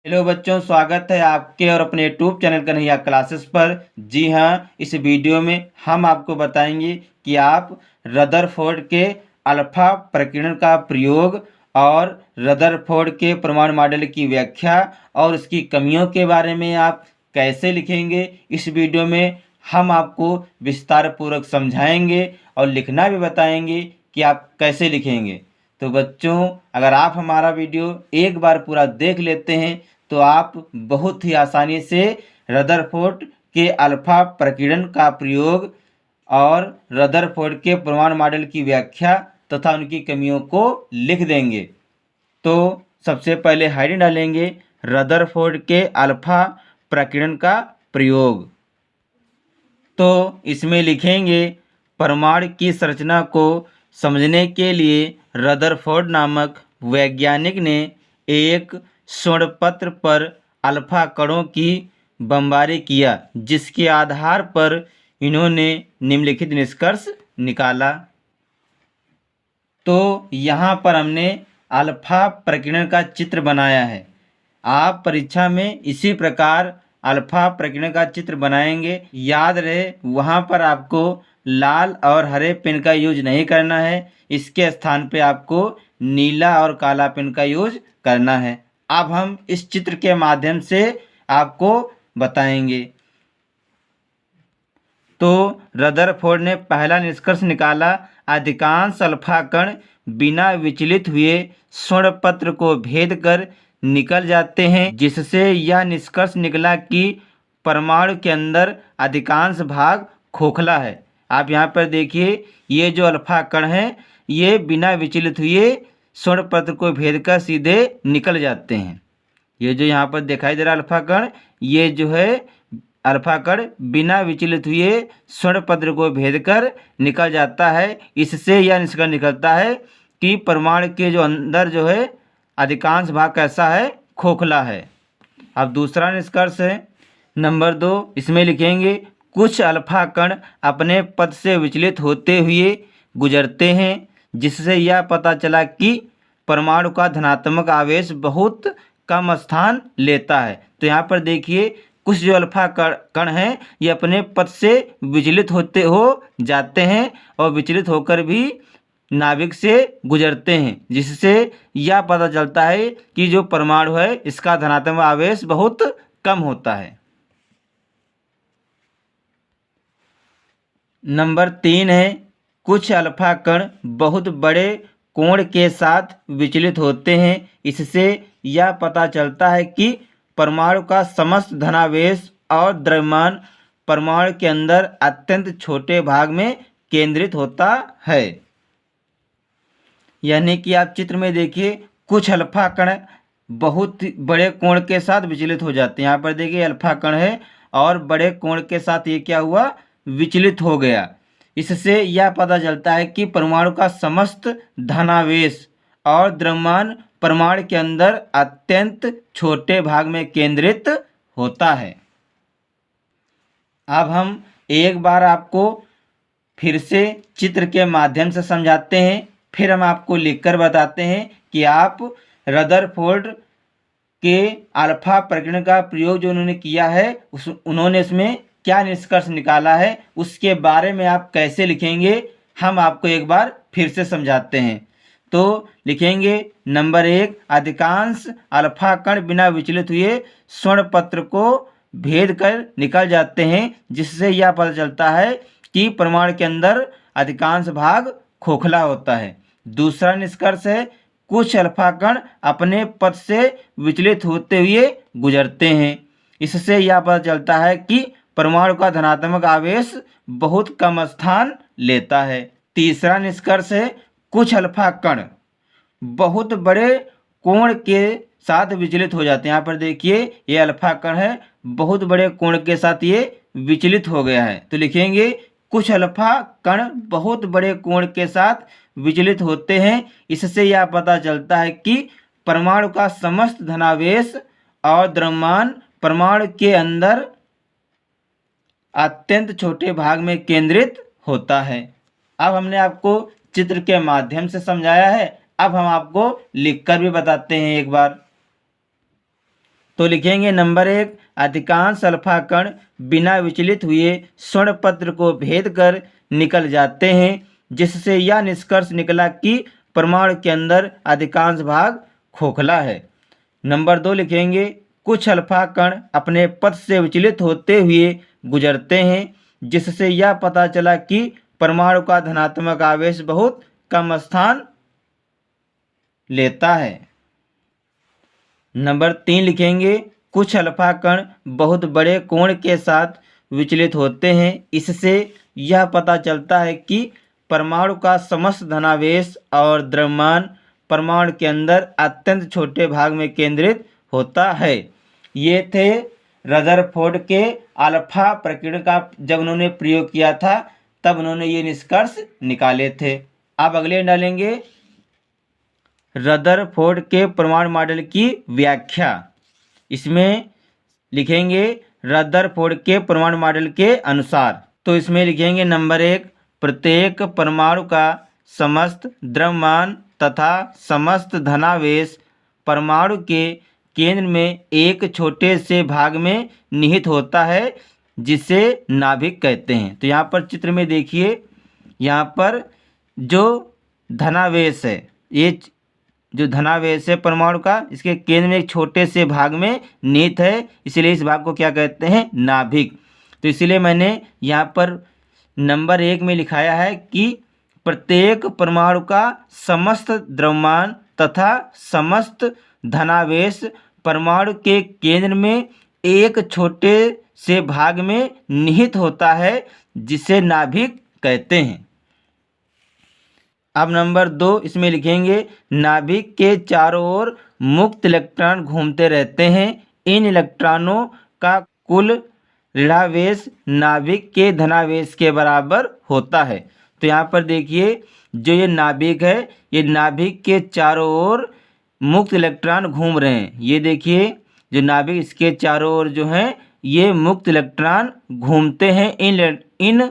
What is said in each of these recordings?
Hello बच्चों, स्वागत है आपके और अपने यूट्यूब चैनल कन्हैया क्लासेस पर। जी हाँ, इस वीडियो में हम आपको बताएंगे कि आप रदरफोर्ड के अल्फा प्रकीर्णन का प्रयोग और रदरफोर्ड के परमाणु मॉडल की व्याख्या और उसकी कमियों के बारे में आप कैसे लिखेंगे। इस वीडियो में हम आपको विस्तार पूर्वक समझाएंगे और लिखना भी बताएंगे कि आप कैसे लिखेंगे। तो बच्चों, अगर आप हमारा वीडियो एक बार पूरा देख लेते हैं तो आप बहुत ही आसानी से रदरफोर्ड के अल्फा प्रकीर्णन का प्रयोग और रदरफोर्ड के परमाणु मॉडल की व्याख्या तथा उनकी कमियों को लिख देंगे। तो सबसे पहले हेडिंग डालेंगे रदरफोर्ड के अल्फा प्रकीर्णन का प्रयोग। तो इसमें लिखेंगे परमाणु की संरचना को समझने के लिए रदरफोर्ड नामक वैज्ञानिक ने एक स्वर्णपत्र पर अल्फा कणों की बमबारी किया, जिसके आधार पर इन्होंने निम्नलिखित निष्कर्ष निकाला। तो यहाँ पर हमने अल्फा प्रकीर्णन का चित्र बनाया है। आप परीक्षा में इसी प्रकार अल्फा प्रकीर्णन का चित्र बनाएंगे। याद रहे, वहाँ पर आपको लाल और हरे पेन का यूज नहीं करना है। इसके स्थान पे आपको नीला और काला पेन का यूज करना है। अब हम इस चित्र के माध्यम से आपको बताएंगे। तो रदरफोर्ड ने पहला निष्कर्ष निकाला, अधिकांश अल्फा कण बिना विचलित हुए स्वर्णपत्र को भेद कर निकल जाते हैं, जिससे यह निष्कर्ष निकला कि परमाणु के अंदर अधिकांश भाग खोखला है। आप यहाँ पर देखिए, ये जो अल्फा कण है ये बिना विचलित हुए स्वर्णपत्र को भेद कर सीधे निकल जाते हैं। ये जो यहाँ पर दिखाई दे रहा अल्फा कण, ये जो है अल्फा कण बिना विचलित हुए स्वर्णपत्र को भेद कर निकल जाता है। इससे यह निष्कर्ष निकलता है कि परमाणु के जो अंदर जो है अधिकांश भाग कैसा है, खोखला है। अब दूसरा निष्कर्ष है नंबर 2, इसमें लिखेंगे कुछ अल्फा कण अपने पथ से विचलित होते हुए गुजरते हैं, जिससे यह पता चला कि परमाणु का धनात्मक आवेश बहुत कम स्थान लेता है। तो यहाँ पर देखिए, कुछ जो अल्फा कण हैं ये अपने पथ से विचलित होते हो जाते हैं और विचलित होकर भी नाभिक से गुजरते हैं, जिससे यह पता चलता है कि जो परमाणु है इसका धनात्मक आवेश बहुत कम होता है। नंबर 3 है, कुछ अल्फा कण बहुत बड़े कोण के साथ विचलित होते हैं। इससे यह पता चलता है कि परमाणु का समस्त धनावेश और द्रव्यमान परमाणु के अंदर अत्यंत छोटे भाग में केंद्रित होता है। यानी कि आप चित्र में देखिए, कुछ अल्फा कण बहुत बड़े कोण के साथ विचलित हो जाते हैं। यहाँ पर देखिए अल्फा कण है और बड़े कोण के साथ ये क्या हुआ, विचलित हो गया। इससे यह पता चलता है कि परमाणु का समस्त धनावेश और द्रव्यमान परमाणु के अंदर अत्यंत छोटे भाग में केंद्रित होता है। अब हम एक बार आपको फिर से चित्र के माध्यम से समझाते हैं, फिर हम आपको लिखकर बताते हैं कि आप रदरफोर्ड के अल्फा प्रकीर्णन का प्रयोग जो उन्होंने किया है उन्होंने इसमें क्या निष्कर्ष निकाला है, उसके बारे में आप कैसे लिखेंगे हम आपको एक बार फिर से समझाते हैं। तो लिखेंगे नंबर 1, अधिकांश अल्फा कण बिना विचलित हुए स्वर्णपत्र को भेद कर निकल जाते हैं, जिससे यह पता चलता है कि परमाणु के अंदर अधिकांश भाग खोखला होता है। दूसरा निष्कर्ष है, कुछ अल्फा कण अपने पथ से विचलित होते हुए गुजरते हैं। इससे यह पता चलता है कि परमाणु का धनात्मक आवेश बहुत कम स्थान लेता है। तीसरा निष्कर्ष है, कुछ अल्फा कण बहुत बड़े कोण के साथ विचलित हो जाते हैं। यहाँ पर देखिए ये अल्फा कण है, बहुत बड़े कोण के साथ ये विचलित हो गया है। तो लिखेंगे कुछ अल्फा कण बहुत बड़े कोण के साथ विचलित होते हैं। इससे यह पता चलता है कि परमाणु का समस्त धनावेश और द्रव्यमान परमाणु के अंदर अत्यंत छोटे भाग में केंद्रित होता है। अब हमने आपको चित्र के माध्यम से समझाया है, अब हम आपको लिखकर भी बताते हैं एक बार। तो लिखेंगे नंबर 1, अधिकांश अल्फा कण बिना विचलित हुए स्वर्ण पत्र को भेद कर निकल जाते हैं, जिससे यह निष्कर्ष निकला कि परमाणु के अंदर अधिकांश भाग खोखला है। नंबर 2 लिखेंगे, कुछ अल्फा कण अपने पथ से विचलित होते हुए गुजरते हैं, जिससे यह पता चला कि परमाणु का धनात्मक आवेश बहुत कम स्थान लेता है। नंबर 3 लिखेंगे, कुछ अल्फा कण बहुत बड़े कोण के साथ विचलित होते हैं, इससे यह पता चलता है कि परमाणु का समस्त धनावेश और द्रव्यमान परमाणु के अंदर अत्यंत छोटे भाग में केंद्रित होता है। ये थे रदरफोर्ड के अल्फा प्रकीर्णन का जब उन्होंने प्रयोग किया था तब उन्होंने ये निष्कर्ष निकाले थे। अब अगले डालेंगे रदरफोर्ड के परमाणु मॉडल की व्याख्या। इसमें लिखेंगे रदरफोर्ड के परमाणु मॉडल के अनुसार। तो इसमें लिखेंगे नंबर 1, प्रत्येक परमाणु का समस्त द्रव्यमान तथा समस्त धनावेश परमाणु के केंद्र में एक छोटे से भाग में निहित होता है, जिसे नाभिक कहते हैं। तो यहाँ पर चित्र में देखिए, यहाँ पर जो धनावेश है, ये जो धनावेश है परमाणु का, इसके केंद्र में एक छोटे से भाग में निहित है, इसलिए इस भाग को क्या कहते हैं, नाभिक। तो इसलिए मैंने यहाँ पर नंबर 1 में लिखाया है कि प्रत्येक परमाणु का समस्त द्रव्यमान तथा समस्त धनावेश परमाणु के केंद्र में एक छोटे से भाग में निहित होता है, जिसे नाभिक कहते हैं। अब नंबर 2 इसमें लिखेंगे, नाभिक के चारों ओर मुक्त इलेक्ट्रॉन घूमते रहते हैं। इन इलेक्ट्रॉनों का कुल ऋणावेश नाभिक के धनावेश के बराबर होता है। तो यहाँ पर देखिए, जो ये नाभिक है, ये नाभिक के चारों ओर मुक्त इलेक्ट्रॉन घूम रहे हैं। ये देखिए, जो नाभिक इसके चारों ओर जो हैं, ये मुक्त इलेक्ट्रॉन घूमते हैं। इन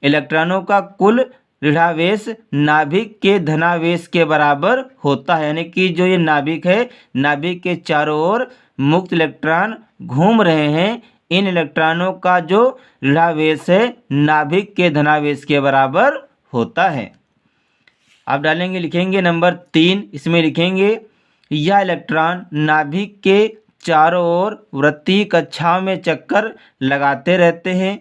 इलेक्ट्रॉनों का कुल ऋणावेश नाभिक के धनावेश के बराबर होता है। यानी कि जो ये नाभिक है, नाभिक के चारों ओर मुक्त इलेक्ट्रॉन घूम रहे हैं। इन इलेक्ट्रॉनों का जो ऋणावेश है नाभिक के धनावेश के बराबर होता है। अब डालेंगे, लिखेंगे नंबर 3, इसमें लिखेंगे, यह इलेक्ट्रॉन नाभिक के चारों ओर वृत्तीय कक्षाओं में चक्कर लगाते रहते हैं,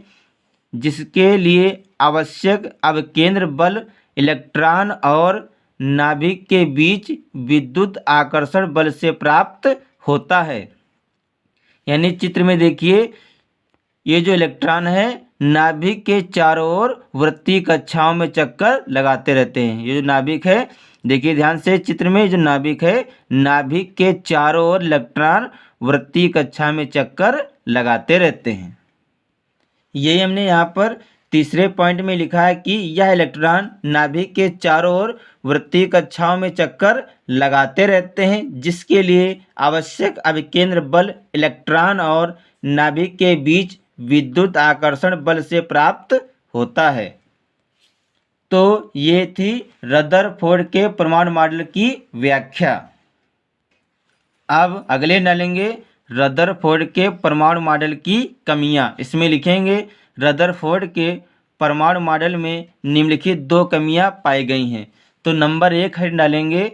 जिसके लिए आवश्यक अवकेंद्र बल इलेक्ट्रॉन और नाभिक के बीच विद्युत आकर्षण बल से प्राप्त होता है। यानी चित्र में देखिए, ये जो इलेक्ट्रॉन है नाभिक के चारों ओर वृत्तीय कक्षाओं में चक्कर लगाते रहते हैं। ये जो नाभिक है, देखिए ध्यान से चित्र में, जो नाभिक है, नाभिक के चारों ओर इलेक्ट्रॉन वृत्तीय कक्षा में चक्कर लगाते रहते हैं। यही हमने यहाँ पर तीसरे पॉइंट में लिखा है कि यह इलेक्ट्रॉन नाभिक के चारों ओर वृत्तीय कक्षाओं में चक्कर लगाते रहते हैं, जिसके लिए आवश्यक अभिकेंद्र बल इलेक्ट्रॉन और नाभिक के बीच विद्युत आकर्षण बल से प्राप्त होता है। तो ये थी रदरफोर्ड के परमाणु मॉडल की व्याख्या। अब अगले डालेंगे रदरफोर्ड के परमाणु मॉडल की कमियां। इसमें लिखेंगे, रदरफोर्ड के परमाणु मॉडल में निम्नलिखित 2 कमियां पाई गई हैं। तो नंबर 1 हेड डालेंगे,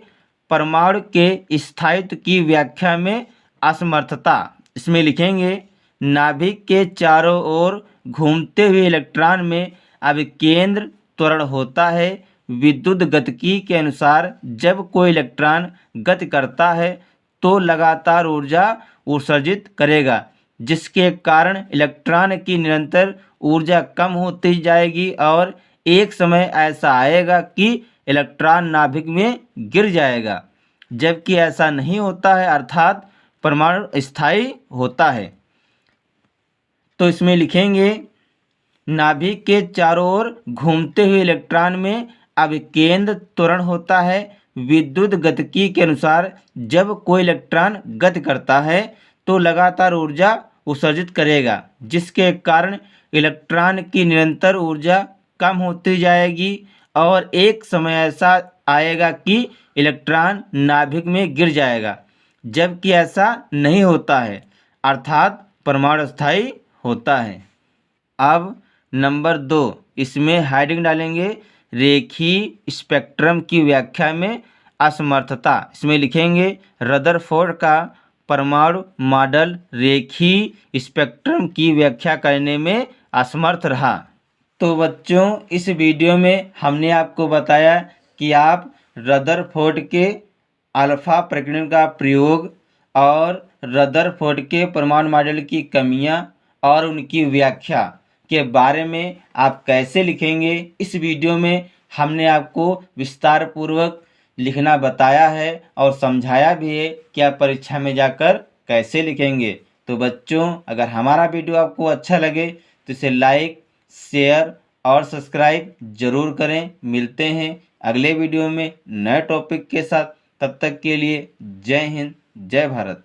परमाणु के स्थायित्व की व्याख्या में असमर्थता। इसमें लिखेंगे, नाभिक के चारों ओर घूमते हुए इलेक्ट्रॉन में अभिकेंद्र त्वरण होता है। विद्युत गतिकी के अनुसार जब कोई इलेक्ट्रॉन गति करता है तो लगातार ऊर्जा उत्सर्जित करेगा, जिसके कारण इलेक्ट्रॉन की निरंतर ऊर्जा कम होती जाएगी और एक समय ऐसा आएगा कि इलेक्ट्रॉन नाभिक में गिर जाएगा। जबकि ऐसा नहीं होता है, अर्थात परमाणु स्थायी होता है। तो इसमें लिखेंगे, नाभिक के चारों ओर घूमते हुए इलेक्ट्रॉन में अभिकेंद्र त्वरण होता है। विद्युत गतिकी के अनुसार जब कोई इलेक्ट्रॉन गति करता है तो लगातार ऊर्जा उत्सर्जित करेगा, जिसके कारण इलेक्ट्रॉन की निरंतर ऊर्जा कम होती जाएगी और एक समय ऐसा आएगा कि इलेक्ट्रॉन नाभिक में गिर जाएगा। जबकि ऐसा नहीं होता है, अर्थात परमाणु अस्थायी होता है। अब नंबर 2, इसमें हेडिंग डालेंगे रेखीय स्पेक्ट्रम की व्याख्या में असमर्थता। इसमें लिखेंगे रदरफोर्ड का परमाणु मॉडल रेखीय स्पेक्ट्रम की व्याख्या करने में असमर्थ रहा। तो बच्चों, इस वीडियो में हमने आपको बताया कि आप रदरफोर्ड के अल्फा प्रकीर्णन का प्रयोग और रदरफोर्ड के परमाणु मॉडल की कमियां और उनकी व्याख्या के बारे में आप कैसे लिखेंगे। इस वीडियो में हमने आपको विस्तार पूर्वक लिखना बताया है और समझाया भी है कि आप परीक्षा में जाकर कैसे लिखेंगे। तो बच्चों, अगर हमारा वीडियो आपको अच्छा लगे तो इसे लाइक, शेयर और सब्सक्राइब जरूर करें। मिलते हैं अगले वीडियो में नए टॉपिक के साथ। तब तक के लिए जय हिंद, जय भारत।